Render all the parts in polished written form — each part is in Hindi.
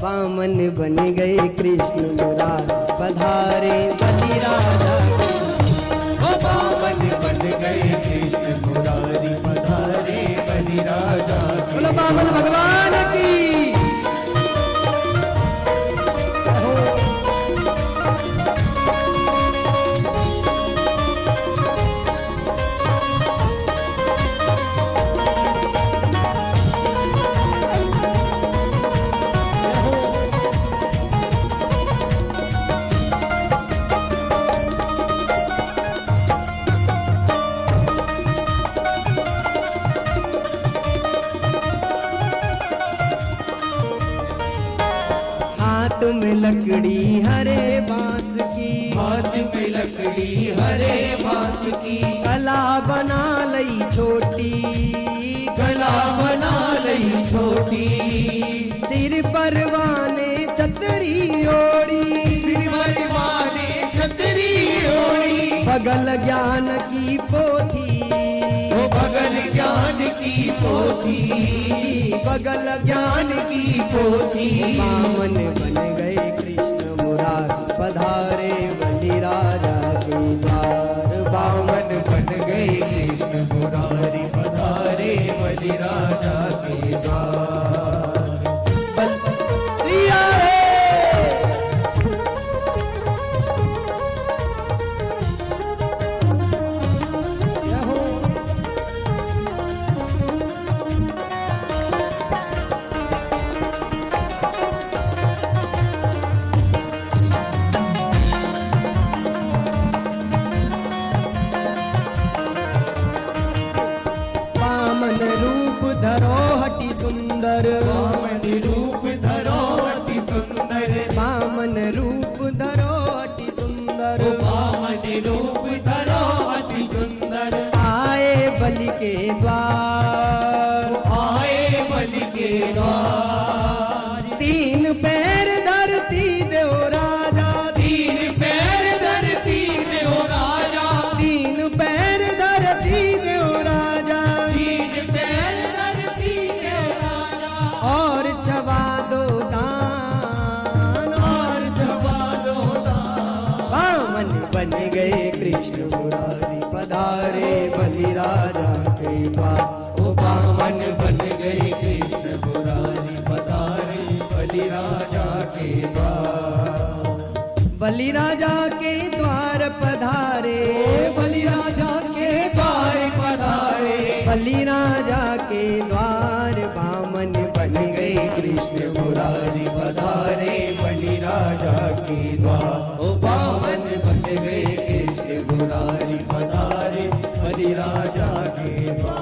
वामन बन गए कृष्ण मुरारी पधारे बलि राजा ओ वामन बन गए कृष्ण मुरारी पधारे बलि राजा के। बोलो वामन भगवान की। हाथ में लकड़ी हरे बांस की, हाथ में लकड़ी हरे बांस की, गला बना लई छोटी, गला बना लई छोटी, सिर परवाने छतरी ओढ़ी, सिर परवाने छतरी ओढ़ी, बगल ज्ञान की पोथी, ओ बगल ज्ञान की पोथी, बगल ज्ञान की पोथी। वामन बन गए कृष्ण मुरारी पधारे बलि राजा के द्वार। वामन बन गए कृष्ण मुरारी पधारे बलि राजा के द्वार। श्री राधे। वामन रूप धरो हटि सुंदर, वामन रूप धरो अति सुंदर, वामन रूप धरो हटि सुंदर, वामन रूप धरो अति सुंदर, आए बलि के द्वार, आए बलि के द्वार। तीन पैर धरती देव राजा, तीन पैर धरती देव राजा, तीन पैर धरती देव राजा, तीन पैर धरती देव राजा, और छवा दो दान, और जवा दो दान। वामन बन गए कृष्ण मुरारी पधारे बलि राजा के द्वार। ओ वामन बन गए कृष्ण मुरारी पधारे बलि राजा के द्वार। बलि राजा के द्वार पधारे, बलि राजा के द्वार पधारे, बलि राजा के द्वार। वामन बन गए कृष्ण मुरारी पधारे बलि राजा के द्वार। ओ वामन बन गए कृष्ण मुरारी पधारे बलि राजा के द्वार।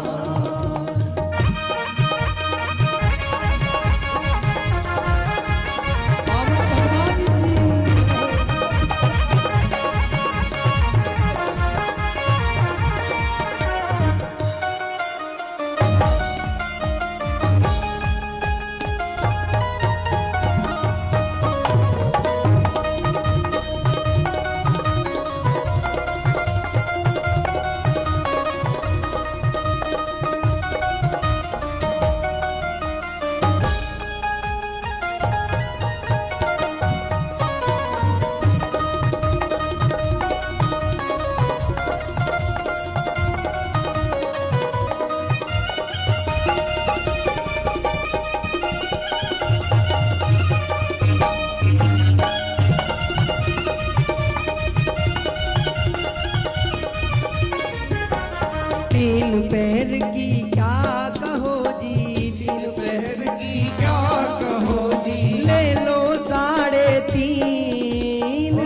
तीन पैर की क्या कहो जी, तीन पैर की क्या कहो जी, ले लो 3.5,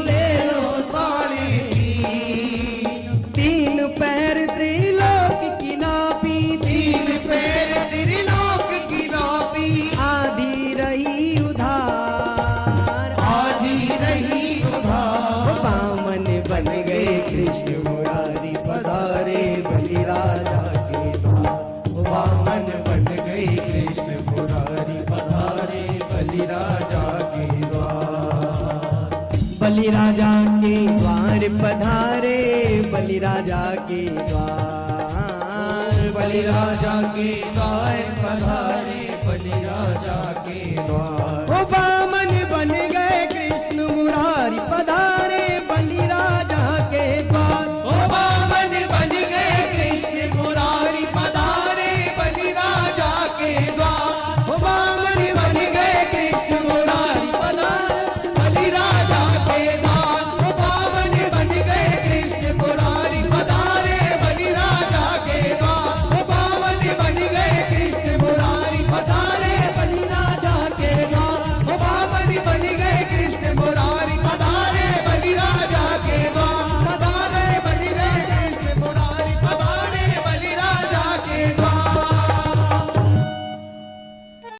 ले लो 3.5। तीन पैर त्रिलोक की नापी, तीन पैर त्रिलोक की नापी, आधी रही उधार, आधी रही उधार। वामन बन गए कृष्ण मुरारी पधारे बलि राजा के द्वार। वामन बन गए कृष्ण मुरारी पधारे बलि राजा के द्वार। बलि राजा के द्वार पधारे बलि राजा के द्वार। बलि राजा के द्वार पधारे बलि राजा के द्वार। ओ